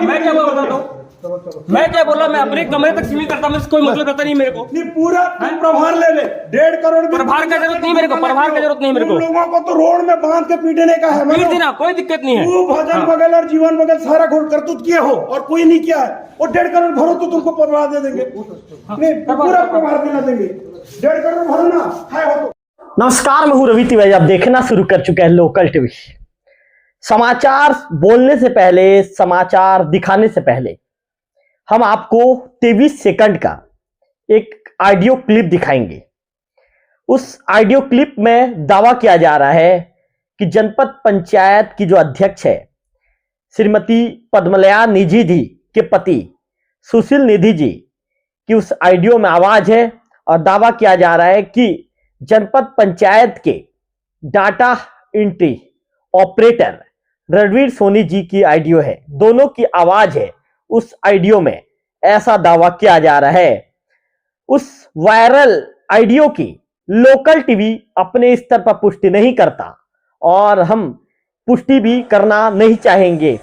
मैं क्या बताता हूँ? मैं क्या बोला? मैं अपने कमरे तक सीमित करता हूँ, कोई मतलब करता नहीं मेरे को। नहीं पूरा तुम प्रभार ले ले 1.5 करोड़ भी प्रभार का जरूरत नहीं मेरे को, प्रभार का जरूरत नहीं मेरे को। तुम लोगों को तो रोड में बांध के पीटने का है। पीट देना, कोई दिक्कत नहीं है। तू भजन बगल और जीवन बगल सारा घोट करतूत किए हो और कोई नहीं किया है। और 1.5 करोड़ भरो तो तुमको प्रभार दे देंगे। नहीं पूरा प्रभार दिला देंगे। 1.5 करोड़ भरो ना, है हो तो। नमस्कार, मैं हूं रवि तिवारी। आप देखना शुरू कर चुके हैं लोकल टीवी। समाचार बोलने से पहले, समाचार दिखाने से पहले हम आपको 23 सेकंड का एक ऑडियो क्लिप दिखाएंगे। उस ऑडियो क्लिप में दावा किया जा रहा है कि जनपद पंचायत की जो अध्यक्ष है श्रीमती पद्मलया निधि जी के पति सुशील निधि जी की उस ऑडियो में आवाज है और दावा किया जा रहा है कि जनपद पंचायत के data entry operator Ranveer Soni ji की ऑडियो है। दोनों की आवाज है उस ऑडियो में, ऐसा दावा किया जा रहा है। उस वायरल ऑडियो की लोकल टीवी अपने स्तर पर पुष्टि नहीं करता और हम पुष्टि भी करना नहीं चाहेंगे।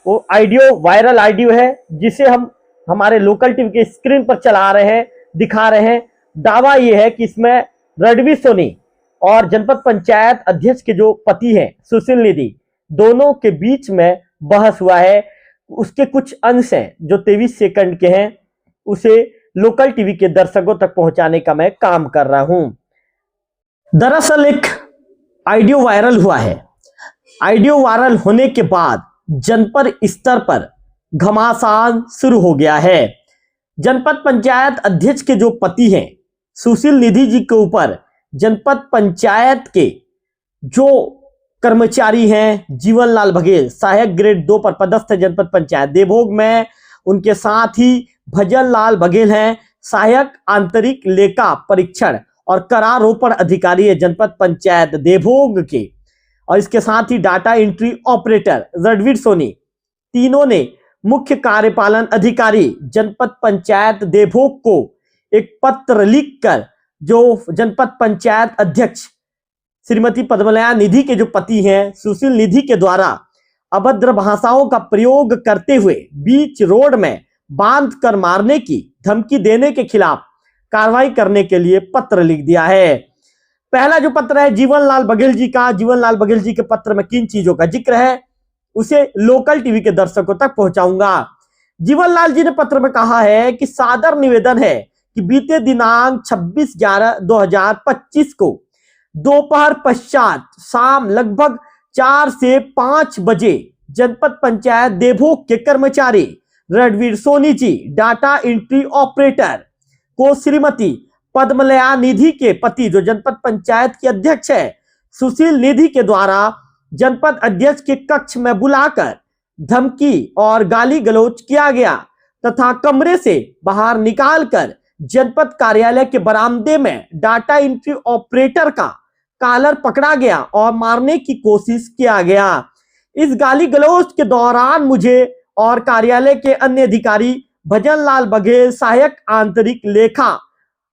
वो ऑडियो वायरल ऑडियो है जिसे हम हमारे लोकल टीवी के स्क्रीन पर चला रहे हैं, दिखा रहे हैं। दावा यह है कि इसमें रणवीर सोनी और जनपद पंचायत अध्यक्ष के जो पति हैं सुशील निधि, दोनों के बीच में बहस हुआ है। उसके कुछ अंश हैं जो 23 सेकंड के हैं, उसे लोकल टीवी के दर्शकों तक पहुंचाने का मैं काम कर रहा हूं। दरअसल एक ऑडियो वायरल हुआ है। ऑडियो वायरल होने के बाद जनपद स्तर पर घमासान शुरू हो गया है। जनपद पंचायत अध्यक्ष के जो पति हैं सुशील निधि जी के ऊपर जनपद पंचायत के जो कर्मचारी हैं जीवनलाल बघेल, सहायक ग्रेड 2 पर पदस्थ है जनपद पंचायत देवभोग में। उनके साथ ही भजन लाल बघेल हैं, सहायक आंतरिक लेखा परीक्षण और करारोपण अधिकारी है जनपद पंचायत देवभोग के। और इसके साथ ही data entry operator Ranveer Soni, तीनों ने मुख्य कार्यपालन अधिकारी जनपद पंचायत देवभोग को एक पत्र लिखकर जो जनपद पंचायत अध्यक्ष श्रीमती पद्मलया निधि के जो पति हैं सुशील निधि के द्वारा अभद्र भाषाओं का प्रयोग करते हुए बीच रोड में बांध कर मारने की धमकी देने के खिलाफ कार्रवाई करने के लिए पत्र लिख दिया है। पहला जो पत्र है जीवनलाल बघेल जी का। जीवनलाल बघेल जी के पत्र में किन चीजों का जिक्र है उसे लोकल टीवी के दर्शकों तक पहुंचाऊंगा। जीवनलाल जी ने पत्र में कहा है कि सादर निवेदन है कि बीते दिनांक 26/11/2025 को दोपहर पश्चात शाम लगभग 4 से 5 बजे जनपद पंचायत देवभोग के कर्मचारी रणवीर सोनी जी डाटा एंट्री ऑपरेटर को श्रीमती पद्मलया निधि के पति जो जनपद पंचायत के अध्यक्ष है सुशील निधि के द्वारा जनपद अध्यक्ष के कक्ष में बुलाकर धमकी और गाली गलौज किया गया तथा कमरे से बाहर निकालकर जनपद कार्यालय के बरामदे में डाटा एंट्री ऑपरेटर का कॉलर पकड़ा गया और मारने की कोशिश किया गया। इस गाली गलौज के दौरान मुझे और कार्यालय के अन्य अधिकारी भजन लाल बघेल, सहायक आंतरिक लेखा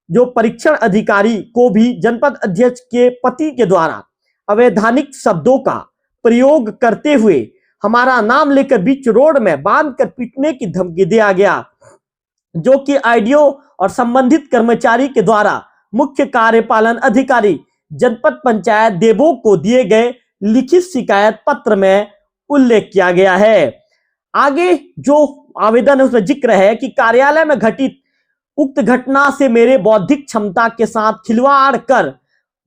जो परीक्षण अधिकारी को भी जनपद अध्यक्ष के पति के द्वारा अवैधानिक शब्दों का प्रयोग करते हुए हमारा नाम लेकर बीच रोड में बांध कर पीटने की धमकी दिया गया, जो कि ऑडियो और संबंधित कर्मचारी के द्वारा मुख्य कार्यपालन अधिकारी जनपद पंचायत देवभोग को दिए गए लिखित शिकायत पत्र में उल्लेख किया गया है। आगे जो आवेदन है उसमें जिक्र है कि कार्यालय में घटित उक्त घटना से मेरे बौद्धिक क्षमता के साथ खिलवाड़ कर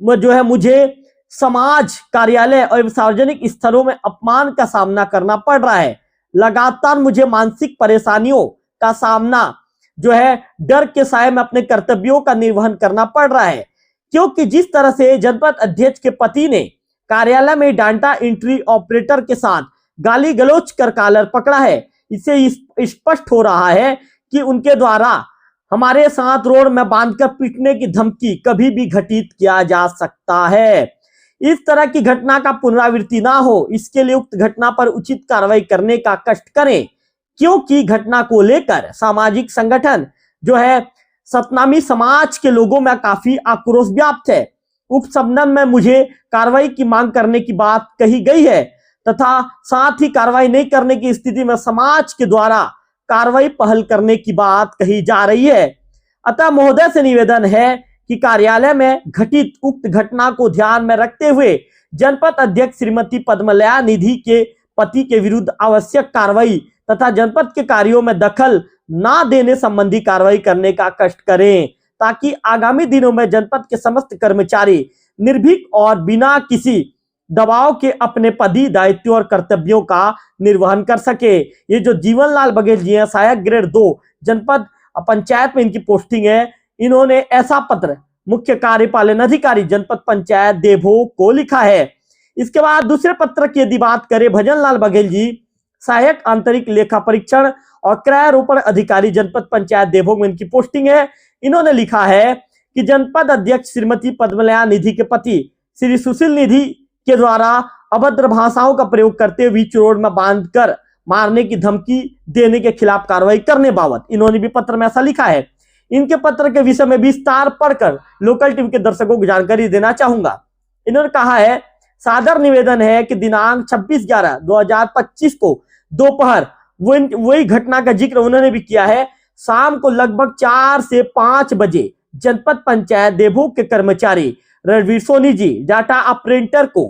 जो है मुझे समाज, कार्यालय और सार्वजनिक स्थलों में अपमान का सामना करना पड़ रहा है। लगातार मुझे मानसिक परेशानियों का सामना जो है डर के साए में अपने कर्तव्यों का निर्वहन करना पड़ रहा है, क्योंकि जिस तरह से जनपद अध्यक्ष के पति ने कार्यालय में डाटा एंट्री ऑपरेटर के साथ गाली गलौज कर कॉलर पकड़ा है, इससे स्पष्ट हो रहा है कि उनके द्वारा हमारे साथ रोड में बांधकर पीटने की धमकी कभी भी घटित किया जा सकता है। इस तरह की घटना का पुनरावृत्ति ना हो, इसके लिए उक्त घटना पर उचित कार्रवाई करने का कष्ट करें, क्योंकि घटना को लेकर सामाजिक संगठन जो है सतनामी समाज के लोगों में काफी आक्रोश व्याप्त है। उक्त संबंध में मुझे कार्रवाई की मांग करने की बात कही गई है। तथा साथ ही कार्रवाई नहीं करने की स्थिति में समाज के द्वारा कार्रवाई पहल करने की बात कही जा रही है। अतः महोदय से निवेदन है कि कार्यालय में घटित उक्त घटना को ध्यान में रखते हुए जनपद अध्यक्ष श्रीमती पद्मलया निधि के पति के विरुद्ध आवश्यक कार्रवाई तथा जनपद के कार्यों में दखल ना देने संबंधी कार्रवाई करने का कष्ट करें, ताकि आगामी दिनों में जनपद के समस्त कर्मचारी निर्भीक और बिना किसी दबाव के अपने पदी दायित्व और कर्तव्यों का निर्वहन कर सके। ये जो जीवनलाल बघेल जी हैं, सहायक ग्रेड 2 जनपद पंचायत में इनकी पोस्टिंग है, इन्होंने ऐसा पत्र मुख्य कार्यपालन अधिकारी जनपद पंचायत देवभोग को लिखा है। इसके बाद दूसरे पत्र की यदि बात करें, भजनलाल बघेल जी सहायक आंतरिक लेखा परीक्षण और क्रयारोपण अधिकारी जनपद पंचायत देवभोग में इनकी पोस्टिंग है। इन्होंने लिखा है कि जनपद अध्यक्ष श्रीमती पद्मलया निधि के पति श्री सुशील निधि के द्वारा अभद्र भाषाओं का प्रयोग करते हुए बीच रोड में बांधकर मारने की धमकी देने के खिलाफ कार्रवाई करने बाबत इन्होंने भी पत्र में ऐसा लिखा है। इनके पत्र के विषय में विस्तार पढ़कर लोकल टीवी के दर्शकों को जानकारी देना चाहूंगा। इन्होंने कहा है, सादर निवेदन है कि दिनांक 26/11/2025 को दोपहर वही घटना का जिक्र उन्होंने भी किया है। शाम को लगभग 4 से 5 बजे जनपद पंचायत देवभोग के कर्मचारी रणवीर सोनी जी डाटा ऑपरेटर को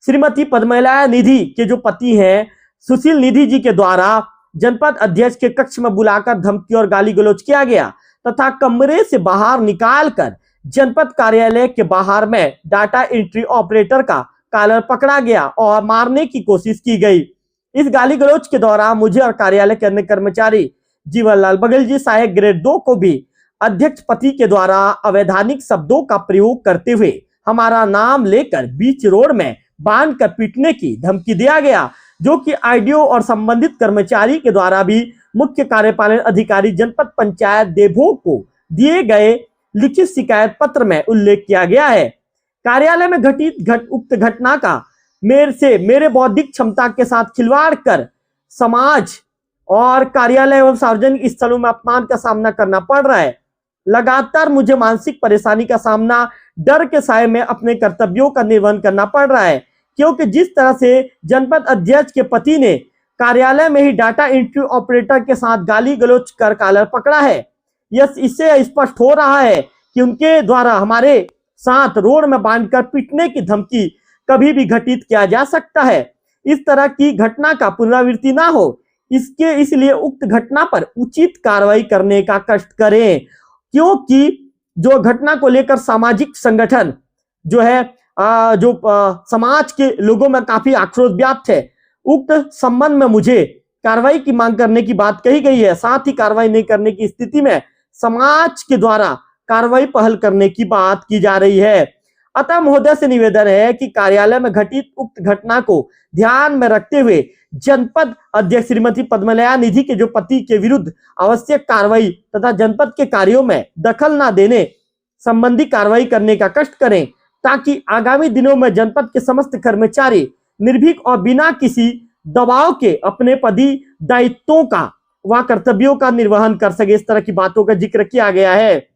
श्रीमती पद्मलया निधि के जो पति हैं सुशील निधि जी के द्वारा जनपद अध्यक्ष के कक्ष में बुलाकर धमकी और गाली गलौज किया गया तथा कमरे से बाहर निकालकर जनपद कार्यालय के बाहर में डाटा एंट्री ऑपरेटर का कॉलर पकड़ा गया और मारने की कोशिश की गई। इस गाली गलौज के दौरान मुझे और कार्यालय के अन्य कर्मचारी जीवनलाल बघेल जी सहायक ग्रेड 2 को भी अध्यक्ष पति के द्वारा अवैधानिक शब्दों का प्रयोग करते हुए हमारा नाम लेकर बीच रोड में बांध कर पीटने की धमकी दिया गया, जो कि आईडीओ और संबंधित कर्मचारी के द्वारा भी मुख्य कार्यपालन अधिकारी जनपद पंचायत देवभोग को दिए गए लिखित शिकायत पत्र में उल्लेख किया गया है। कार्यालय में घटित उक्त घटना का मेरे बौद्धिक क्षमता के साथ खिलवाड़ कर समाज और कार्यालय एवं सार्वजनिक स्थलों में अपमान का सामना करना पड़ रहा है। लगातार मुझे मानसिक परेशानी का सामना डर के साए में अपने कर्तव्यों का निर्वहन करना पड़ रहा है, क्योंकि जिस तरह से जनपद अध्यक्ष के पति ने कार्यालय में ही डाटा एंट्री ऑपरेटर के साथ गाली गलौज कर कॉलर पकड़ा है, इससे स्पष्ट हो रहा है कि उनके द्वारा हमारे साथ रोड में बांधकर पीटने की धमकी कभी भी घटित किया जा सकता है। इस तरह की घटना का पुनरावृत्ति ना हो, इसलिए उक्त घटना पर उचित कार्रवाई करने का कष्ट करें, क्योंकि जो घटना को लेकर सामाजिक संगठन जो है समाज के लोगों में काफी आक्रोश व्याप्त है। उक्त संबंध में मुझे कार्रवाई की मांग करने की बात कही गई है। साथ ही कार्रवाई नहीं करने की स्थिति में समाज के द्वारा कार्रवाई पहल करने की बात की जा रही है। अतः महोदय से निवेदन है कि कार्यालय में घटित उक्त घटना को ध्यान में रखते हुए जनपद अध्यक्ष श्रीमती पद्मलया निधि के जो पति के विरुद्ध आवश्यक कार्रवाई तथा जनपद के कार्यों में दखल न देने संबंधी कार्रवाई करने का कष्ट करें, ताकि आगामी दिनों में जनपद के समस्त कर्मचारी निर्भीक और बिना किसी दबाव के अपने पदी दायित्वों का व कर्तव्यों का निर्वहन कर सके। इस तरह की बातों का जिक्र किया गया है।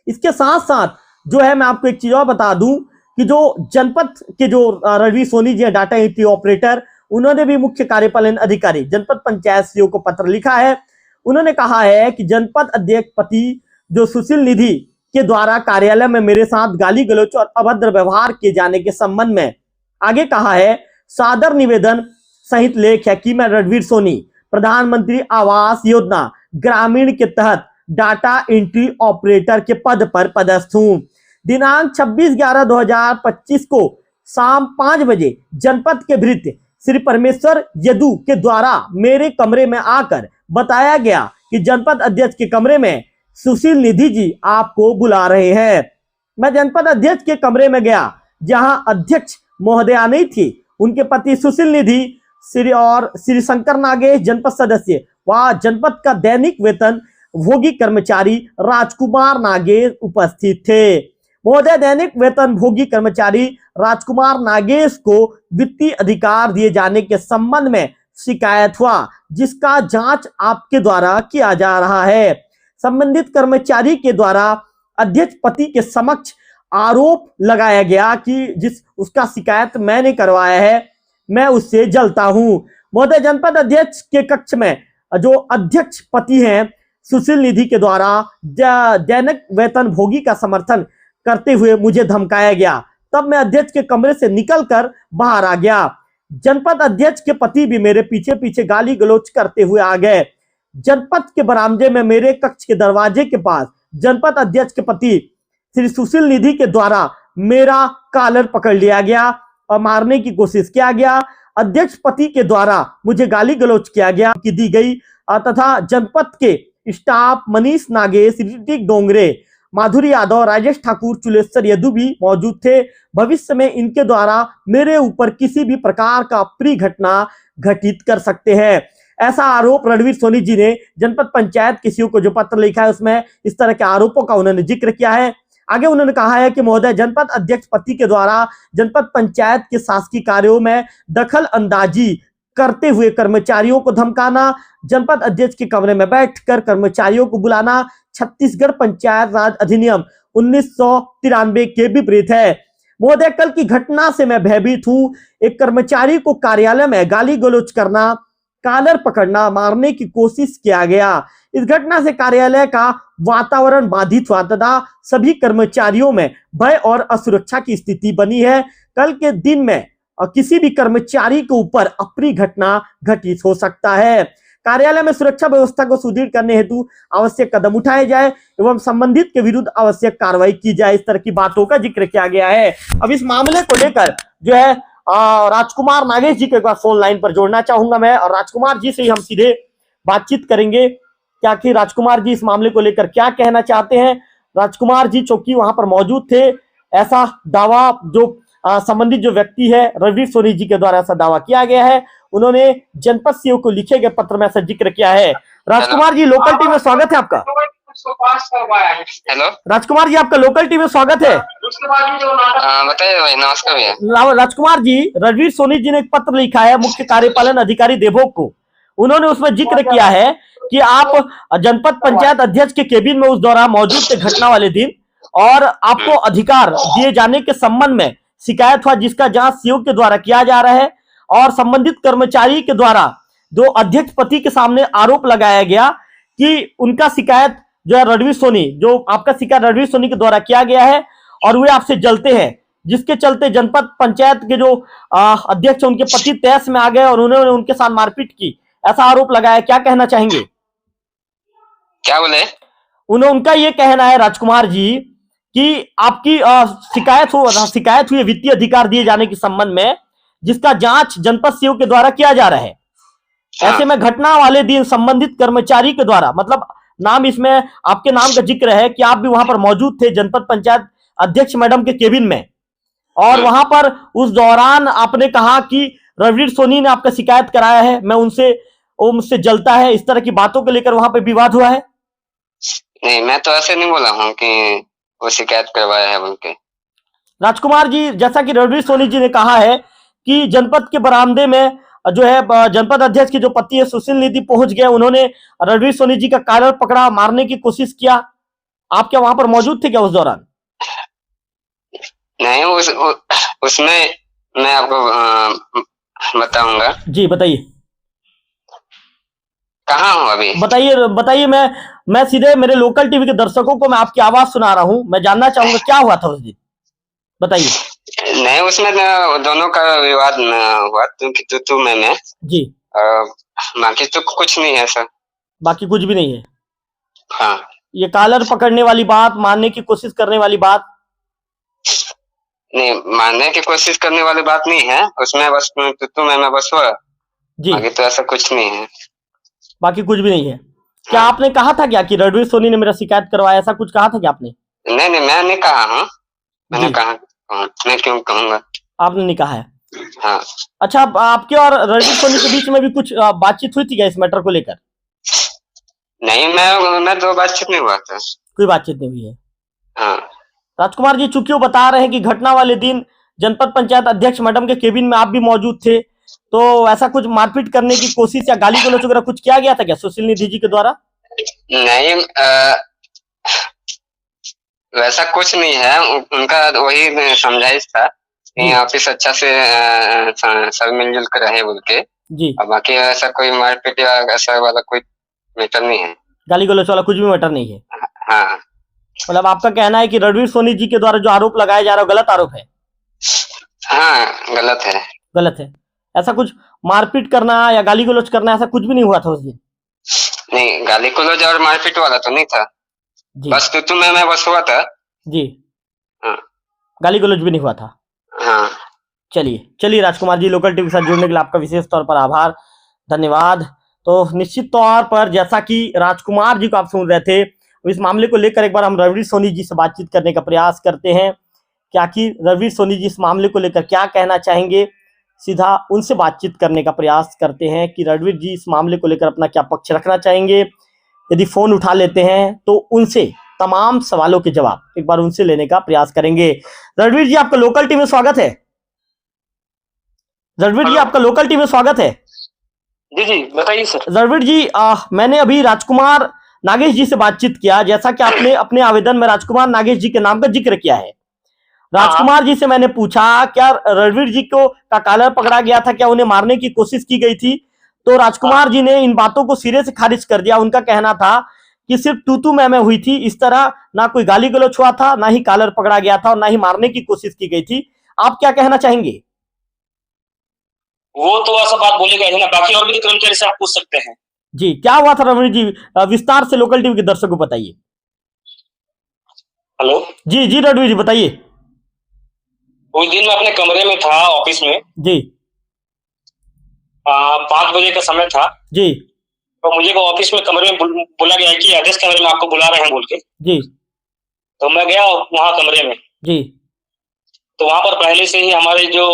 इसके साथ साथ जो है मैं आपको एक चीज और बता दूं कि जो जनपद के जो रणवीर सोनी जी डाटा एंट्री ऑपरेटर, उन्होंने भी मुख्य कार्यपालन अधिकारी जनपद पंचायत सीओ को पत्र लिखा है। उन्होंने कहा है कि जनपद अध्यक्ष पति जो सुशील निधि के द्वारा कार्यालय में मेरे साथ गाली गलौज और अभद्र व्यवहार किए जाने के संबंध में आगे कहा है, सादर निवेदन सहित लेख है कि मैं रणवीर सोनी प्रधानमंत्री आवास योजना ग्रामीण के तहत डाटा एंट्री ऑपरेटर के पद पर पदस्थ हूं। दिनांक 26/11/2025 को शाम 5 बजे जनपद के भृत्य श्री परमेश्वर यदु के द्वारा मेरे कमरे में आकर बताया गया कि जनपद अध्यक्ष के कमरे में सुशील निधि जी आपको बुला रहे हैं। मैं जनपद अध्यक्ष के कमरे में गया, जहां अध्यक्ष महोदया नहीं थी। उनके पति सुशील निधि श्री शंकर नागेश जनपद सदस्य व जनपद का दैनिक वेतन भोगी कर्मचारी राजकुमार नागेश उपस्थित थे। महोदय दैनिक वेतन भोगी कर्मचारी राजकुमार नागेश को वित्तीय अधिकार दिए जाने के संबंध में शिकायत हुआ, जिसका जांच आपके द्वारा किया जा रहा है। संबंधित कर्मचारी के द्वारा अध्यक्ष पति के समक्ष आरोप लगाया गया कि उसका शिकायत मैंने करवाया है। मैं उससे जलता हूं। महोदय, जनपद अध्यक्ष के कक्ष में जो अध्यक्ष पति हैं सुशील निधि के द्वारा दैनिक वेतन भोगी का समर्थन करते हुए मुझे धमकाया गया। तब मैं अध्यक्ष के कमरे से निकलकर बाहर आ गया। जनपद अध्यक्ष के पति भी मेरे पीछे पीछे गाली गलौज करते हुए आ गए। जनपद के बरामदे में मेरे कक्ष के दरवाजे के पास जनपद अध्यक्ष के पति श्री सुशील निधि के द्वारा मेरा कॉलर पकड़ लिया गया और मारने की कोशिश किया गया। अध्यक्ष पति के द्वारा मुझे गाली गलौज किया गया की दी गई तथा जनपद के स्टाफ मनीष नागेश, ऋतिक डोंगरे, माधुरी यादव, राजेश ठाकुर, चुलेश्वर यदु भी मौजूद थे। भविष्य में इनके द्वारा मेरे ऊपर किसी भी प्रकार का अप्रिय घटना घटित कर सकते हैं, ऐसा आरोप रणवीर सोनी जी ने जनपद पंचायत किसी को जो पत्र लिखा है उसमें इस तरह के आरोपों का उन्होंने जिक्र किया है। आगे उन्होंने कहा है कि महोदय, जनपद अध्यक्ष पति के द्वारा जनपद पंचायत के शासकीय कार्यों में दखल अंदाजी करते हुए कर्मचारियों को धमकाना, जनपद अध्यक्ष के कमरे में बैठकर कर्मचारियों को बुलाना छत्तीसगढ़ पंचायत राज अधिनियम 1993 के विपरीत है। महोदय, कल की घटना से मैं भयभीत हूं। एक कर्मचारी को कार्यालय में गाली गलौज करना, कॉलर पकड़ना, मारने की कोशिश किया गया। इस घटना से कार्यालय का वातावरण बाधित हुआ तथा सभी कर्मचारियों में भय और असुरक्षा की स्थिति बनी है। कल के दिन में किसी भी कर्मचारी के ऊपर अप्रिय घटना घटित हो सकता है। कार्यालय में सुरक्षा व्यवस्था को सुदृढ़ करने हेतु आवश्यक कदम उठाए जाए एवं संबंधित के विरुद्ध आवश्यक कार्रवाई की जाए। इस तरह की बातों का जिक्र किया गया है। अब इस मामले को लेकर जो है राजकुमार नागेश जी के एक बार फोन लाइन पर जोड़ना चाहूंगा मैं, और राजकुमार जी से ही हम सीधे बातचीत करेंगे क्या कि राजकुमार जी इस मामले को लेकर क्या कहना चाहते हैं। राजकुमार जी चूंकि वहां पर मौजूद थे, ऐसा दावा जो संबंधित जो व्यक्ति है रणवीर सोनी जी के द्वारा ऐसा दावा किया गया है। उन्होंने जनपद सीओ को लिखे गए पत्र में ऐसा जिक्र किया है। राजकुमार जी, लोकल टीवी में स्वागत है आपका। हेलो राजकुमार जी, आपका लोकल टीवी में स्वागत है। बताइए भाई। नमस्कार भैया। राजकुमार जी, रणवीर सोनी जी ने एक पत्र लिखा है मुख्य कार्यपालन अधिकारी देवभोग को। उन्होंने उसमें जिक्र किया है कि आप जनपद पंचायत अध्यक्ष के केबिन में उस दौरान मौजूद थे घटना वाले दिन, और आपको अधिकार दिए जाने के संबंध में शिकायत हुआ जिसका जांच सीओ के द्वारा किया जा रहा है, और संबंधित कर्मचारी के द्वारा जो अध्यक्ष पति के सामने आरोप लगाया गया कि उनका शिकायत जो है रणवीर सोनी, जो आपका शिकायत रणवीर सोनी के द्वारा किया गया है और वे आपसे जलते हैं, जिसके चलते जनपद पंचायत के जो अध्यक्ष उनके पति तहस में आ गए और उन्होंने उनके साथ मारपीट की, ऐसा आरोप लगाया। क्या कहना चाहेंगे? क्या बोले? उनका ये कहना है राजकुमार जी कि आपकी शिकायत हुई वित्तीय अधिकार दिए जाने के संबंध में, जिसका जांच जनपद सीओ के द्वारा किया जा रहा है। ऐसे में घटना वाले दिन संबंधित कर्मचारी के द्वारा, मतलब नाम इसमें आपके नाम का जिक्र है कि आप भी वहां पर मौजूद थे जनपद पंचायत अध्यक्ष मैडम के केबिन में, और वहां पर उस दौरान आपने कहा कि रणवीर सोनी ने आपका शिकायत कराया है, वो मुझसे जलता है, इस तरह की बातों को लेकर वहां पर विवाद हुआ है। नहीं, मैं तो ऐसे नहीं बोला हूँ कि वो शिकायत करवाया है बोल के। राजकुमार जी, जैसा कि रणवीर सोनी जी ने कहा है कि जनपद के बरामदे में जो है जनपद अध्यक्ष की जो पति है सुशील निधि पहुंच गए, उन्होंने रणवीर सोनी जी का कॉलर पकड़ा, मारने की कोशिश किया। आप क्या वहां पर मौजूद थे क्या उस दौरान? नहीं, उसमें मैं आपको बताऊंगा। जी बताइए। कहाँ हूँ अभी? बताइए। मैं सीधे मेरे लोकल टीवी के दर्शकों को मैं आपकी आवाज सुना रहा हूँ। मैं जानना चाहूंगा क्या हुआ था उस दिन, बताइए। नहीं, उसमें दोनों का विवाद हुआ, तू मैं जी। बाकी तो कुछ नहीं है सर। बाकी कुछ भी नहीं है? हाँ। ये कॉलर पकड़ने वाली बात, मारने की कोशिश करने वाली बात? नहीं, मारने की कोशिश करने वाली बात नहीं है उसमें, बस तू मैं बस हुआ जी। आगे तो ऐसा कुछ नहीं है। बाकी कुछ भी नहीं है? क्या आपने कहा था क्या कि रणवीर सोनी ने मेरा शिकायत करवाया, ऐसा कुछ कहा था क्या आपने? नहीं, मैं नहीं कहा हूँ। मैंने कहा, मैं क्यों कहूंगा? आपने नहीं कहा है? हाँ। अच्छा, आपके और रणवीर सोनी के बीच में भी कुछ बातचीत हुई थी क्या इस मैटर को लेकर? नहीं, मैं तो बातचीत नहीं हुआ था। कोई बातचीत नहीं हुई है? हाँ। राजकुमार जी, चूंकि वो बता रहे हैं कि घटना वाले दिन जनपद पंचायत अध्यक्ष मैडम के केबिन में आप भी मौजूद थे, तो ऐसा कुछ मारपीट करने की कोशिश या गाली गलौज वगैरह कुछ किया गया था क्या सुशील निधि जी के द्वारा? नहीं, वैसा कुछ नहीं है। उनका वही समझाइश था ये ऑफिस अच्छा से सब मिलजुल कर रहे बोल के। जी। और बाकी ऐसा कोई मारपीट या ऐसा वाला कोई मैटर नहीं है, गाली गलौच वाला कुछ भी मैटर नहीं है। हाँ मतलब आपका कहना है कि रणवीर सोनी जी के द्वारा जो आरोप लगाया जा रहा है गलत आरोप है? हाँ गलत है। गलत है। ऐसा कुछ मारपीट करना या गाली गलौच करना ऐसा कुछ भी नहीं हुआ था उस दिन? नहीं, गाली गलौज और मारपीट वाला तो नहीं था जी। बस तू मैं बस हुआ था। जी। हाँ। गाली गलौज भी नहीं हुआ था। हाँ। चलिए राजकुमार जी, लोकल टीवी के साथ जुड़ने के लिए आपका विशेष तौर पर आभार, धन्यवाद। तो निश्चित तौर पर जैसा कि राजकुमार जी को आप सुन रहे थे, इस मामले को लेकर एक बार हम रणवीर सोनी जी से बातचीत करने का प्रयास करते हैं। क्या कि रणवीर सोनी जी इस मामले को लेकर क्या कहना चाहेंगे, सीधा उनसे बातचीत करने का प्रयास करते हैं कि रणवीर जी इस मामले को लेकर अपना क्या पक्ष रखना चाहेंगे। यदि फोन उठा लेते हैं तो उनसे तमाम सवालों के जवाब एक बार उनसे लेने का प्रयास करेंगे। रणवीर जी, आपका लोकल टीवी में स्वागत है। रणवीर जी, आपका लोकल टीवी में स्वागत है। जी जी बताइए सर। रणवीर जी, मैंने अभी राजकुमार नागेश जी से बातचीत किया। जैसा कि आपने अपने आवेदन में राजकुमार नागेश जी के नाम का जिक्र किया है, राजकुमार जी से मैंने पूछा क्या रणवीर जी को का कॉलर पकड़ा गया था, क्या उन्हें मारने की कोशिश की गई थी? तो राजकुमार जी ने इन बातों को सिरे से खारिज कर दिया। उनका कहना था कि सिर्फ तू मैं हुई थी, इस तरह ना कोई गाली गलौच हुआ था, ना ही कॉलर पकड़ा गया था और ना ही मारने की कोशिश की गई थी। आप क्या कहना चाहेंगे? वो तो ऐसा बात बोलेगा ही ना, बाकी और भी कर्मचारी से आप पूछ सकते हैं। जी, क्या हुआ था रणवीर जी, विस्तार से लोकल टीवी के दर्शकों को बताइए। हेलो। जी जी रणवीर जी बताइए। उस दिन मैं अपने कमरे में था ऑफिस में। जी। 5 बजे का समय था। जी। तो मुझे ऑफिस में कमरे में बोला गया कि अध्यक्ष कमरे में आपको बुला रहे हैं बोल के। जी। तो मैं गया वहां कमरे में। जी। तो वहां पर पहले से ही हमारे जो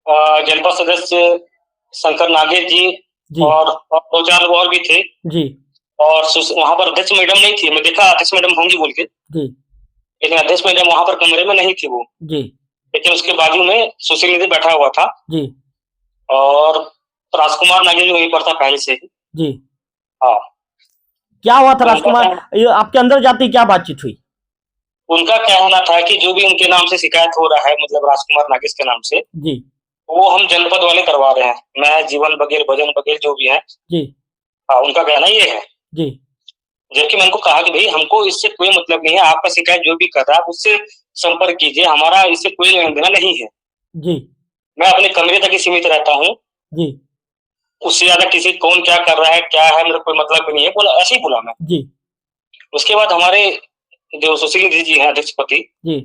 जनपद सदस्य शंकर नागेश जी और 2-4 लोग और भी थे। जी। और वहां पर अध्यक्ष मैडम नहीं थी। मैं देखा अध्यक्ष मैडम होंगी बोल के, जी। लेकिन अध्यक्ष मैडम वहां पर कमरे में नहीं थी वो। जी। लेकिन उसके बाजू में सुशील निधि बैठा हुआ था। जी। और राजकुमार नागेश वहीं पर था पहले से ही। जी। हाँ। क्या हुआ था राजकुमार, आपके अंदर जाते क्या बातचीत हुई? उनका कहना था कि जो भी उनके नाम से शिकायत हो रहा है, मतलब राजकुमार नागेश के नाम से, जी, वो हम जनपद वाले करवा रहे हैं। मैं, जीवन बघेल, भजन बघेल जो भी है। जी। हाँ, उनका कहना ये है। जी। जबकि मैं उनको कहा कि भाई हमको इससे कोई मतलब नहीं है, आपका शिकायत जो भी कर रहा है उससे संपर्क कीजिए, हमारा इससे कोई लेना देना नहीं है। जी। मैं अपने कमरे तक ही सीमित रहता हूँ। जी। उससे ज्यादा किसी कौन क्या कर रहा है क्या है मेरा कोई मतलब भी नहीं है, बोला ऐसे ही बोला मैं। जी। उसके बाद हमारे जो सुशील निधि जी हैं अध्यक्षपति जी,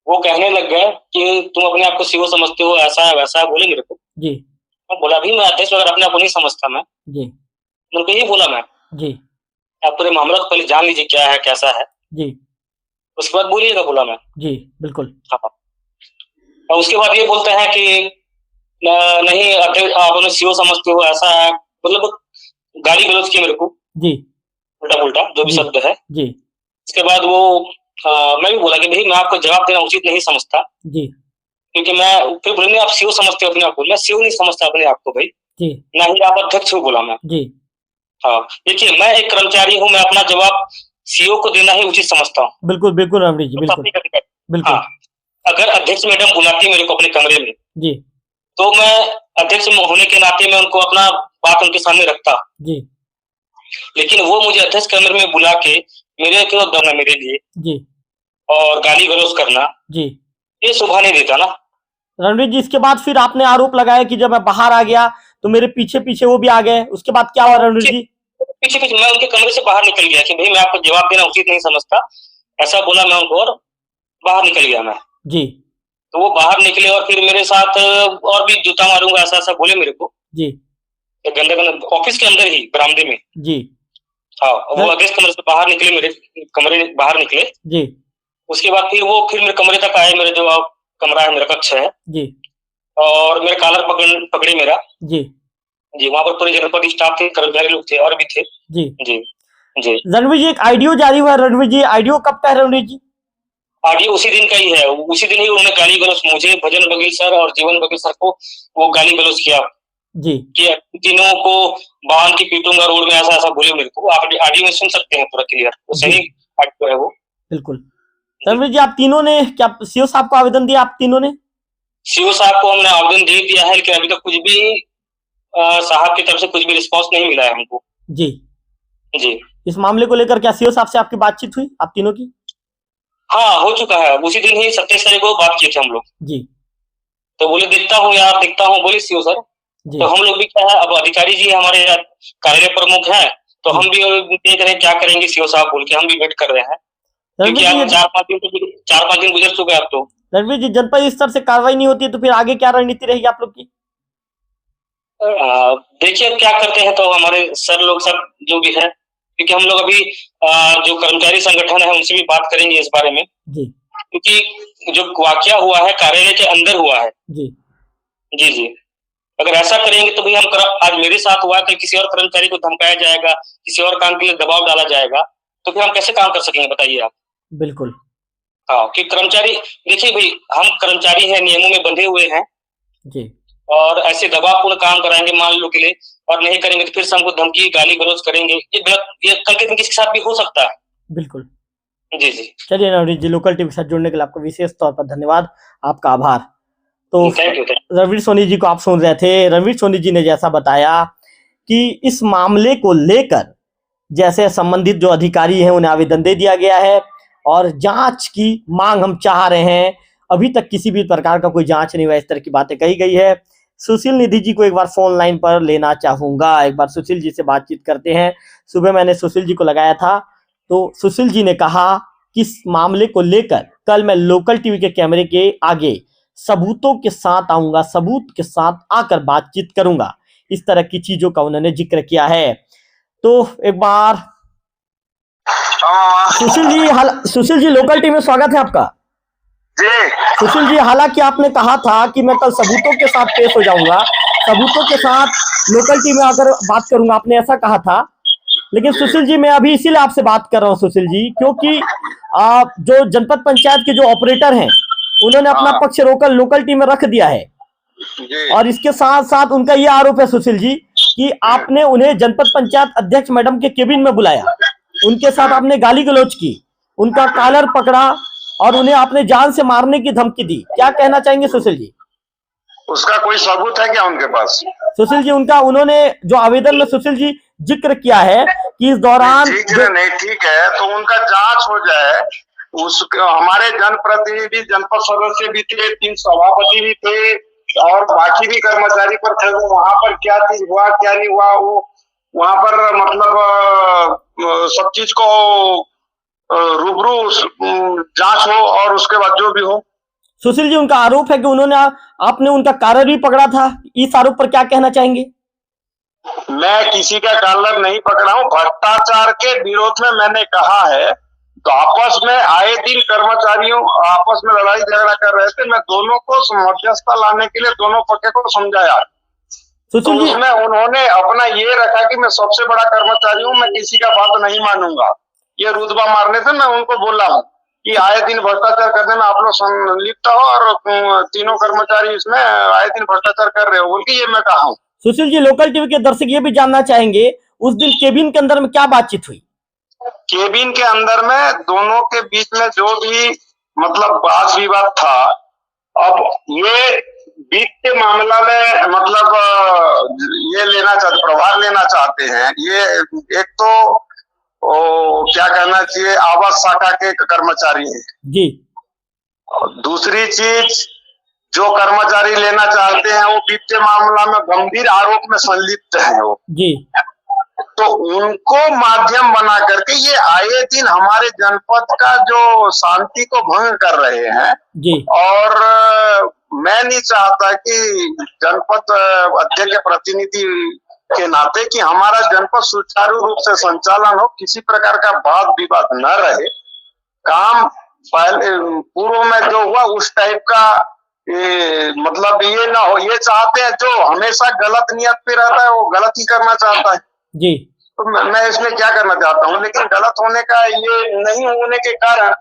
वो कहने लग गए कि तुम अपने आप को सीओ समझते हो, ऐसा है वैसा है, बोले मेरे को। जी। मैं बोला भी मैं अध्यक्ष वगैरह अपने आप को नहीं समझता मैं। जी। उनको यही बोला मैं। जी। आप पूरे मामला को पहले जान लीजिए क्या है कैसा है, जी। उसके बाद बोलिएगा, बोला मैं। जी बिल्कुल। हाँ। और उसके बाद ये बोलते हैं कि नहीं अध्यक्ष आप उन्हें सीओ समझते हो, ऐसा है, मतलब गाली गलौज की मेरे को। जी। उल्टा पुल्टा जो भी शब्द है। जी। इसके बाद वो मैं भी बोला कि भाई मैं आपको जवाब देना उचित नहीं समझता। जी। क्योंकि मैं फिर बोले आप सीओ समझते हो अपने आप को, मैं सीओ नहीं समझता अपने आप को भाई। जी। ना ही आप अध्यक्ष हो, बोला मैं। जी। हाँ, देखिए मैं एक कर्मचारी हूँ, मैं अपना जवाब सीओ को देना ही उचित समझता हूँ। बिल्कुल बिल्कुल रणवीर जी, बिल्कुल बिल्कुल। हाँ, अगर अध्यक्ष मैडम बुलाती मेरे को अपने कमरे में, जी, तो मैं अध्यक्ष होने के नाते मैं उनको अपना बात उनके सामने रखता। जी। लेकिन वो मुझे अध्यक्ष कमरे में बुला के मेरे क्यों दरना मेरे लिए जी, और गाली गलौज करना, जी, ये शोभा नहीं देता ना। रणवीर जी, इसके बाद फिर आपने आरोप लगाया कि जब मैं बाहर आ गया तो मेरे पीछे पीछे वो भी आ गए, उसके बाद क्या हुआ रणवीर जी? पीछे पीछे मैं उनके कमरे से बाहर निकल गया कि भाई मैं आपको जवाब देना उचित नहीं समझता, ऐसा बोला मैं उनको और बाहर निकल गया मैं। जी। तो वो बाहर निकले और फिर मेरे साथ और भी जूता मारूंगा ऐसा ऐसा बोले मेरे को। जी। गंदे गंदे ऑफिस के अंदर ही बरामदे में। जी। हाँ, वो अध्यक्ष कमरे से बाहर निकले, मेरे कमरे बाहर निकले। जी। उसके बाद फिर वो फिर मेरे कमरे तक आए, मेरे जो कमरा है, मेरा कक्ष है। जी। और मेरे कॉलर पकड़े मेरा। जी। जी, वहाँ पर पूरे जनपद स्टाफ थे, कर्मचारी लोग थे और भी थे। जी। जी। जी। रणवीर जी, एक ऑडियो जारी हुआ रणवीर जी, ऑडियो कब का है रणवीर जी? ऑडियो उसी दिन का ही है। उसी दिन ही उन्होंने गाली गलौज मुझे, भजन बघेल सर और जीवन बघेल सर को वो गाली गलौज किया जी, कि तीनों को बांध के पीटूंगा रोड में, ऐसा ऐसा बोले मेरे को। आप ऑडियो में सुन सकते हैं पूरा क्लियर, वो सही ऑडियो है वो। बिल्कुल। रणवीर जी, आप तीनों ने क्या सीओ साहब को आवेदन दिया? आप तीनों ने? सीओ साहब को हमने आवेदन दे दिया है, लेकिन अभी तक कुछ भी साहब की तरफ से कुछ भी रिस्पॉन्स नहीं मिला है हमको। जी जी, इस मामले को लेकर क्या सीओ साहब से आपकी बातचीत हुई, आप तीनों की? हाँ हो चुका है, उसी दिन ही 27 तारीख को बात किए थे हम लोग। जी तो बोले देखता हूँ यार, देखता हूँ, बोले सीओ सर। तो हम लोग भी क्या है, अब अधिकारी जी हमारे कार्यालय प्रमुख हैं, तो हम भी देख रहे हैं क्या करेंगे सीओ साहब बोल के, हम भी वेट कर रहे हैं, क्योंकि अब 4-5 दिन गुजर चुके हैं अब तो। रणवीर जी, जनपद स्तर से कार्रवाई नहीं होती है तो फिर आगे क्या रणनीति रहेगी आप लोग की? देखिए क्या करते हैं, तो हमारे सर लोग सब जो भी है, क्योंकि हम लोग अभी जो कर्मचारी संगठन है उनसे भी बात करेंगे इस बारे में जी, क्योंकि जो वाकया हुआ है कार्यालय के अंदर हुआ है। जी जी जी, अगर ऐसा करेंगे तो भी हम आज मेरे साथ हुआ कि किसी और कर्मचारी को धमकाया जाएगा, किसी और काम के लिए दबाव डाला जाएगा, तो फिर हम कैसे काम कर सकेंगे बताइए आप। बिल्कुल हाँ, कि कर्मचारी, देखिए भाई हम कर्मचारी हैं, नियमों में बंधे हुए हैं जी, और ऐसे दबावपूर्ण काम कराएंगे मान लो के लिए, और नहीं करेंगे तो फिर से हमको धमकी गाली गलौज करेंगे, ये कल के दिन किसी के साथ भी हो सकता है। बिल्कुल जी जी, चलिए नवनीत जी, लोकल टीवी के साथ जुड़ने के लिए आपका विशेष तौर पर धन्यवाद, आपका आभार। तो थैंक यू। रणवीर सोनी जी को आप सुन रहे थे। रणवीर सोनी जी ने जैसा बताया कि इस मामले को लेकर जैसे संबंधित जो अधिकारी हैं उन्हें आवेदन दे दिया गया है और जांच की मांग हम चाह रहे हैं। अभी तक किसी भी प्रकार का कोई जांच नहीं हुआ, इस तरह की बातें कही गई है। सुशील निधि जी को एक बार फोन लाइन पर लेना चाहूंगा, एक बार सुशील जी से बातचीत करते हैं। सुबह मैंने सुशील जी को लगाया था तो सुशील जी ने कहा कि इस मामले को लेकर कल मैं लोकल टीवी के कैमरे के आगे सबूतों के साथ आऊंगा, सबूत के साथ आकर बातचीत करूंगा, इस तरह की चीजों का उन्होंने जिक्र किया है। तो एक बार सुशील जी लोकल टीवी में स्वागत है आपका जी। सुशील जी, हालांकि आपने कहा था कि मैं कल सबूतों के साथ पेश हो जाऊंगा, सबूतों के साथ लोकल टीवी में आकर बात करूंगा, आपने ऐसा कहा था। लेकिन सुशील जी मैं अभी इसीलिए आपसे बात कर रहा हूं सुशील जी, क्योंकि जो जनपद पंचायत के जो ऑपरेटर हैं उन्होंने अपना पक्ष लोकल टीम में रख दिया है और इसके साथ साथ उनका यह आरोप है सुशील जी कि आपने उन्हें जनपद पंचायत अध्यक्ष मैडम के केबिन में बुलाया, उनके साथ आपने गाली गलौज की, उनका कॉलर पकड़ा और उन्हें आपने जान से मारने की धमकी दी। क्या कहना चाहेंगे सुशील जी? उसका कोई सबूत है क्या उनके पास? सुशील जी, उन्होंने जो आवेदन में सुशील जी जिक्र किया है कि इस दौरान नहीं ठीक है, तो उनका जांच हो जाए। हमारे जनप्रतिनिधि, जनपद सदस्य भी थे, 3 सभापति भी थे और बाकी भी कर्मचारी पर थे। वो वहां पर क्या चीज हुआ क्या नहीं हुआ, वो वहां पर मतलब सब चीज को रूबरू जांच हो और उसके बाद जो भी हो। सुशील जी, उनका आरोप है कि आपने उनका कॉलर भी पकड़ा था, इस आरोप पर क्या कहना चाहेंगे? मैं किसी का कॉलर नहीं पकड़ा हूँ। भ्रष्टाचार के विरोध में मैंने कहा है, तो आपस में आए दिन कर्मचारियों आपस में लड़ाई झगड़ा कर रहे थे, मैं दोनों को मध्यस्थता लाने के लिए दोनों पक्ष को समझाया। तो उसमें उन्होंने अपना ये रखा कि मैं सबसे बड़ा कर्मचारी हूँ, मैं किसी का बात नहीं मानूंगा। ये रुतबा मारने से मैं उनको बोला हूँ कि आए दिन भ्रष्टाचार करने में आप लोग संलिप्त हो और तीनों कर्मचारी इसमें आए दिन भ्रष्टाचार कर रहे हो बोल के ये मैं कहा हूँ। सुशील जी, लोकल टीवी के दर्शक ये भी जानना चाहेंगे उस दिन केबिन के अंदर में क्या बातचीत हुई? केबिन के अंदर में दोनों के बीच में जो भी मतलब वाद विवाद था, अब ये वित्त मामला में मतलब ये लेना चाहते, प्रभार लेना चाहते हैं। ये एक तो क्या कहना चाहिए, आवास शाखा के कर्मचारी हैं जी। दूसरी चीज, जो कर्मचारी लेना चाहते हैं वो वित्तीय मामला में गंभीर आरोप में संलिप्त है वो जी। तो उनको माध्यम बना करके ये आए दिन हमारे जनपद का जो शांति को भंग कर रहे हैं जी। और मैं नहीं चाहता कि जनपद अध्यक्ष के प्रतिनिधि के नाते कि हमारा जनपद सुचारू रूप से संचालन हो, किसी प्रकार का वाद विवाद न रहे, काम पहले पूर्व में जो हुआ उस टाइप का मतलब ये ना हो। ये चाहते हैं जो हमेशा गलत नियत पे रहता है वो गलत ही करना चाहता है जी। तो मैं इसमें क्या करना चाहता हूँ, लेकिन गलत होने का ये नहीं होने के कारण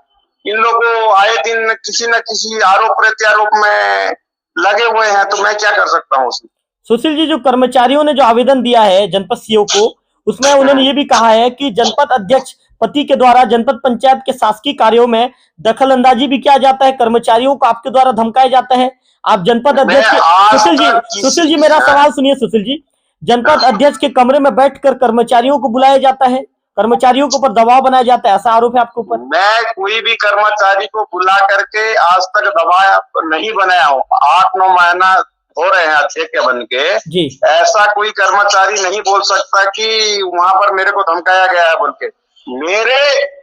इन लोगों आए दिन किसी न किसी आरोप प्रत्यारोप में लगे हुए हैं, तो मैं क्या कर सकता हूँ उसमें। सुशील जी, जो कर्मचारियों ने जो आवेदन दिया है जनपद सीओ को, उसमें उन्होंने ये भी कहा है कि जनपद अध्यक्ष पति के द्वारा जनपद पंचायत के शासकीय कार्यों में दखल अंदाजी भी किया जाता है, कर्मचारियों को आपके द्वारा धमकाया जाता है। आप जनपद अध्यक्ष सुशील जी मेरा सवाल सुनिए सुशील जी, जनपद अध्यक्ष के कमरे में बैठकर कर्मचारियों को बुलाया जाता है, कर्मचारियों के ऊपर दबाव बनाया जाता है, ऐसा आरोप है आपके ऊपर? मैं कोई भी कर्मचारी को बुला करके आज तक दबाव नहीं बनाया हूँ। 8-9 महीना हो रहे हैं अध्यक्ष के बन के जी। ऐसा कोई कर्मचारी नहीं बोल सकता कि वहां पर मेरे को धमकाया गया है बोल के। मेरे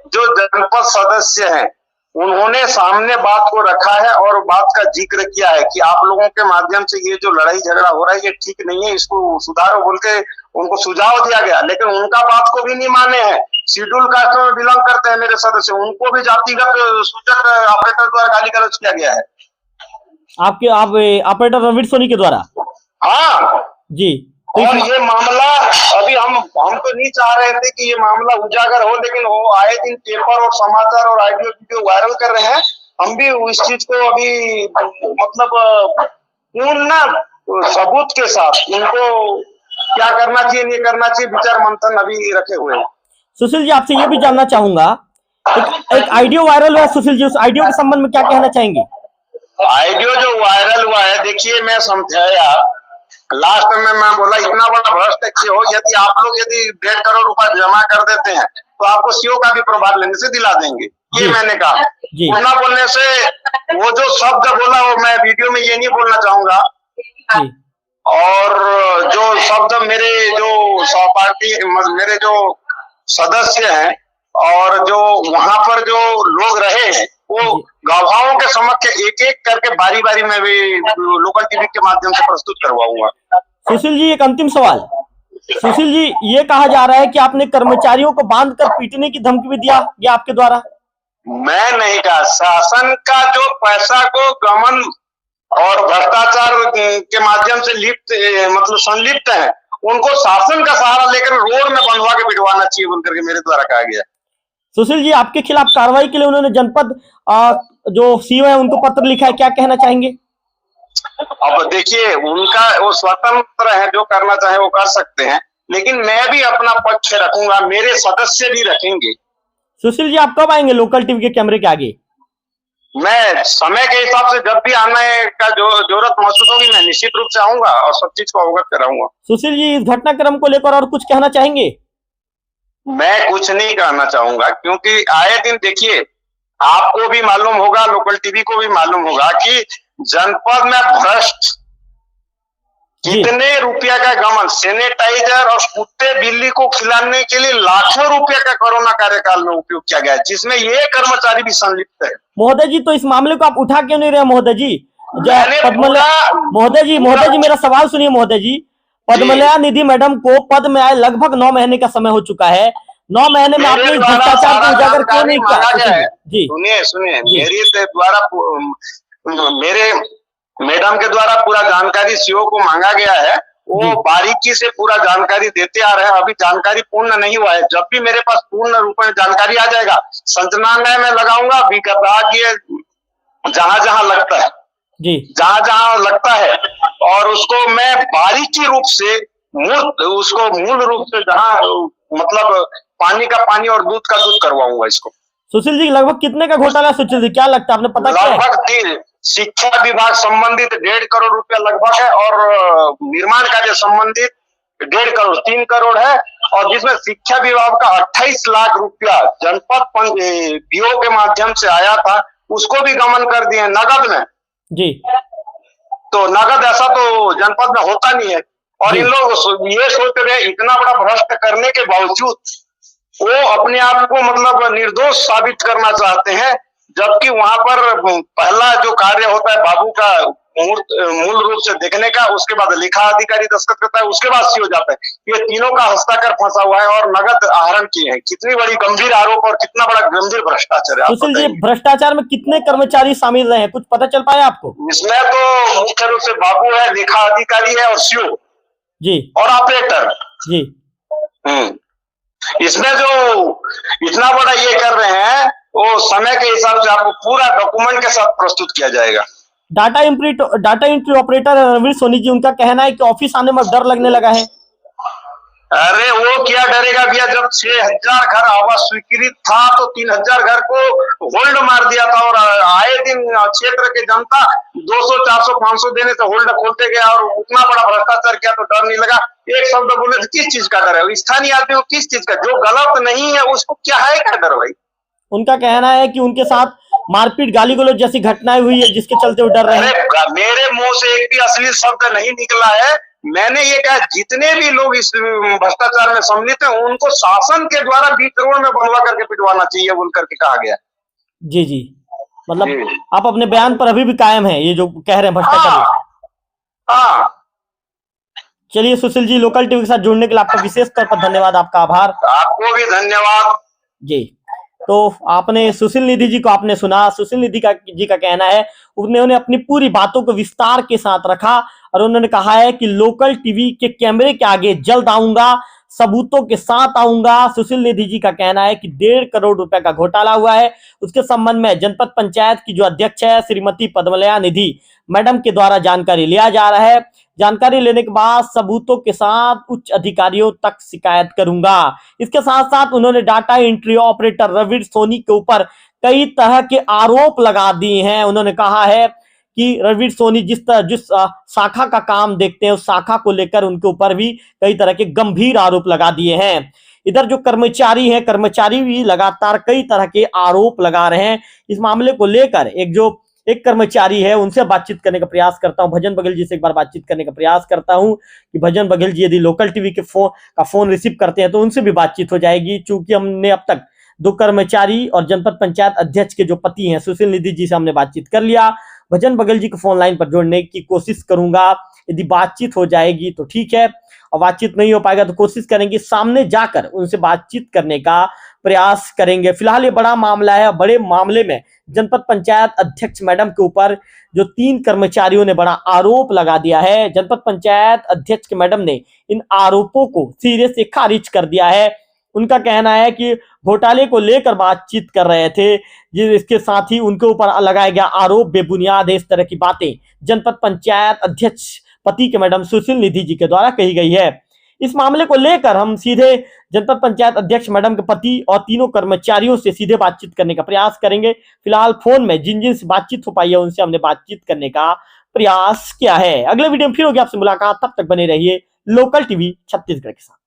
जो जनपद सदस्य हैं उन्होंने सामने बात को रखा है और बात का जिक्र किया है कि आप लोगों के माध्यम से ये जो लड़ाई झगड़ा हो रहा है ये ठीक नहीं है, इसको सुधारो बोल के उनको सुझाव दिया गया, लेकिन उनका बात को भी नहीं माने हैं। शेड्यूल कास्ट में बिलोंग करते हैं मेरे सदस्य, उनको भी जातिगत सूचक ऑपरेटर द्वारा गाली गलौज किया गया है। आपके आप ऑपरेटर रणवीर सोनी के द्वारा? हाँ जी। और ये मामला अभी हम तो नहीं चाह रहे थे कि ये मामला उजागर हो, लेकिन वो आए दिन पेपर और समाचार और ऑडियो वीडियो वायरल कर रहे हैं। हम भी इस चीज को अभी मतलब पूर्ण सबूत के साथ उनको क्या करना चाहिए नहीं करना चाहिए विचार मंथन अभी रखे हुए हैं। सुशील जी आपसे ये भी जानना चाहूंगा, एक ऑडियो वायरल हुआ सुशील जी, उस ऑडियो के संबंध में क्या कहना चाहेंगे? ऑडियो जो वायरल हुआ है, देखिए मैं समझाया लास्ट में मैं बोला इतना बड़ा भ्रष्ट हो, यदि आप लोग यदि 1.5 करोड़ रुपए जमा कर देते हैं तो आपको सीओ का भी प्रभार लेने से दिला देंगे, ये मैंने कहा। इतना बोलने से वो जो शब्द बोला वो मैं वीडियो में ये नहीं बोलना चाहूंगा, और जो शब्द मेरे जो सहपाठी मेरे जो सदस्य हैं और जो वहां पर जो लोग रहे हैं वो गवाहों के समक्ष एक एक करके बारी बारी में भी लोकल टीवी के माध्यम से प्रस्तुत करवाऊंगा। सुशील जी एक अंतिम सवाल, सुशील जी ये कहा जा रहा है कि आपने कर्मचारियों को बांधकर पीटने की धमकी भी दिया गया आपके द्वारा? मैं नहीं कहा, शासन का जो पैसा को गमन और भ्रष्टाचार के माध्यम से लिप्त मतलब संलिप्त है उनको शासन का सहारा लेकर रोड में बंधवा के पिटवाना चाहिए बोल करके मेरे द्वारा कहा गया। सुशील जी आपके खिलाफ कार्रवाई के लिए उन्होंने जनपद जो सीओ है उनको पत्र लिखा है, क्या कहना चाहेंगे? अब देखिए उनका वो स्वतंत्र है, जो करना चाहे वो कर सकते हैं, लेकिन मैं भी अपना पक्ष रखूंगा, मेरे सदस्य भी रखेंगे। सुशील जी आप कब आएंगे लोकल टीवी के कैमरे के आगे? मैं समय के हिसाब से जब भी आने का जो जरूरत महसूस होगी मैं निश्चित रूप से आऊंगा और सब चीज को अवगत कराऊंगा। सुशील जी इस घटनाक्रम को लेकर और कुछ कहना चाहेंगे? मैं कुछ नहीं कहना चाहूंगा, क्योंकि आए दिन देखिए आपको भी मालूम होगा, लोकल टीवी को भी मालूम होगा कि जनपद में भ्रष्ट कितने रुपया का गमन, सैनिटाइजर और कुत्ते बिल्ली को खिलाने के लिए लाखों रुपया का कोरोना कार्यकाल में उपयोग किया गया है, जिसमें ये कर्मचारी भी संलिप्त है। महोदय जी तो इस मामले को आप उठा क्यों नहीं रहे महोदय जी? महोदय जी मेरा सवाल सुनिए महोदय जी। पद्मलया निधि मैडम को पद में आए लगभग 9 महीने का समय हो चुका है, 9 महीने में आपने भ्रष्टाचार को उजागर क्यों नहीं किया? जी सुनिए मेरे द्वारा मेरे मैडम के द्वारा पूरा जानकारी सीओ को मांगा गया है, वो बारीकी से पूरा जानकारी देते आ रहे हैं। अभी जानकारी पूर्ण नहीं हुआ है, जब भी मेरे पास पूर्ण रूप में जानकारी आ जाएगा संचालनालय में लगाऊंगा, विभागीय जहां जहां लगता है जहां लगता है और उसको मैं बारीकी रूप से उसको मूल रूप से जहां मतलब पानी का पानी और दूध का दूध करवाऊंगा इसको। सुशील जी लगभग कितने का घोटाला सुशील जी क्या लगता है आपने पता किया? लगभग शिक्षा विभाग संबंधित 1.5 करोड़ रुपया लगभग है और निर्माण कार्य संबंधित 1.5 करोड़ 3 करोड़ है, और जिसमें शिक्षा विभाग का 28 लाख रुपया जनपद बीओ के माध्यम से आया था उसको भी गमन कर दिए नगद में जी। तो नगद ऐसा तो जनपद में होता नहीं है, और इन लोग ये सोच रहे इतना बड़ा भ्रष्ट करने के बावजूद वो अपने आप को मतलब निर्दोष साबित करना चाहते हैं, जबकि वहां पर पहला जो कार्य होता है बाबू का मूल रूप से देखने का, उसके बाद लेखा अधिकारी दस्तखत करता है, उसके बाद सीओ जाता है। ये तीनों का हस्ताक्षर फंसा हुआ है और नगद आहरण किए हैं। कितनी बड़ी गंभीर आरोप और कितना बड़ा गंभीर भ्रष्टाचार है। सुशील जी भ्रष्टाचार में कितने कर्मचारी शामिल रहे हैं, कुछ पता चल पाया आपको? इसमें तो मुख्य रूप से बाबू है, लेखा अधिकारी है और सीओ जी और ऑपरेटर जी। इसमें जो इतना बड़ा ये कर रहे हैं वो समय के हिसाब से आपको पूरा डॉक्यूमेंट के साथ प्रस्तुत किया जाएगा। Data entry operator Ranveer Soni ji, उनका कहना है कि ऑफिस आने में डर लगने लगा है। अरे वो क्या डरेगा, गया जब 6,000 घर आवास स्वीकृत था तो 3,000 घर को होल्ड मार दिया था और आए दिन क्षेत्र के जनता 200, 400, 500 देने से होल्ड खोलते गया और उतना बड़ा भ्रष्टाचार किया तो डर नहीं लगा। एक शब्द बोले तो किस चीज का डर है? स्थानीय आदमी को किस चीज का? जो गलत नहीं है उसको क्या है क्या डर भाई? उनका कहना है कि उनके साथ मारपीट गाली गलौज जैसी घटनाएं हुई है जिसके चलते वो डर रहे हैं। मेरे मुंह से एक भी अश्लील शब्द नहीं निकला है। मैंने ये कहा जितने भी लोग इस भ्रष्टाचार में सम्मिलित हैं उनको शासन के द्वारा 20 करोड़ में बनवा करके पिटवाना चाहिए बोल करके कहा गया। जी जी, मतलब आप अपने बयान पर अभी भी कायम है ये जो कह रहे हैं भ्रष्टाचार? हाँ। चलिए सुशील जी, लोकल टीवी के साथ जुड़ने के लिए आपका विशेष तौर पर धन्यवाद, आपका आभार। आपको भी धन्यवाद जी। तो आपने सुशील निधि जी को आपने सुना। सुशील निधि जी का कहना है उन्होंने अपनी पूरी बातों को विस्तार के साथ रखा और उन्होंने कहा है कि लोकल टीवी के कैमरे के आगे जल्द आऊंगा, सबूतों के साथ आऊंगा। सुशील निधि जी का कहना है कि 1.5 करोड़ रुपए का घोटाला हुआ है। उसके संबंध में जनपद पंचायत की जो अध्यक्ष है श्रीमती पद्मलया निधि मैडम के द्वारा जानकारी लिया जा रहा है। जानकारी लेने के बाद सबूतों के साथ उच्च अधिकारियों तक शिकायत करूंगा। इसके साथ साथ उन्होंने डाटा एंट्री ऑपरेटर रविर सोनी के ऊपर कई तरह के आरोप लगा दिए हैं। उन्होंने कहा है कि रविर सोनी जिस शाखा का काम देखते हैं उस शाखा को लेकर उनके ऊपर भी कई तरह के गंभीर आरोप लगा दिए हैं। इधर जो कर्मचारी हैं, कर्मचारी भी लगातार कई तरह के आरोप लगा रहे हैं। इस मामले को लेकर एक कर्मचारी है उनसे बातचीत करने का प्रयास करता हूं। भजन बघेल जी से एक बार बातचीत करने का प्रयास करता हूं कि भजन बघेल जी यदि लोकल टीवी के फोन रिसीव करते हैं तो उनसे भी बातचीत हो जाएगी। चूंकि हमने अब तक 2 कर्मचारी और जनपद पंचायत अध्यक्ष के जो पति हैं सुशील निधि जी से हमने बातचीत कर लिया। भजन बघेल जी को फोन लाइन पर जोड़ने की कोशिश करूंगा। यदि बातचीत हो जाएगी तो ठीक है, और बातचीत नहीं हो पाएगा तो कोशिश करेंगे सामने जाकर उनसे बातचीत करने का प्रयास करेंगे। फिलहाल ये बड़ा मामला है। बड़े मामले में जनपद पंचायत अध्यक्ष मैडम के ऊपर जो 3 कर्मचारियों ने बड़ा आरोप लगा दिया है। जनपद पंचायत अध्यक्ष मैडम ने इन आरोपों को सिरे से खारिज कर दिया है। उनका कहना है कि घोटाले को लेकर बातचीत कर रहे थे, इसके साथ ही उनके ऊपर लगाया गया आरोप बेबुनियाद है। इस तरह की बातें जनपद पंचायत अध्यक्ष पति के मैडम सुशील निधि जी के द्वारा कही गई है। इस मामले को लेकर हम सीधे जनपद पंचायत अध्यक्ष मैडम के पति और 3 कर्मचारियों से सीधे बातचीत करने का प्रयास करेंगे। फिलहाल फोन में जिन से बातचीत हो पाई है उनसे हमने बातचीत करने का प्रयास किया है। अगले वीडियो में फिर होगी आपसे मुलाकात, तब तक बने रहिए लोकल टीवी छत्तीसगढ़ के साथ।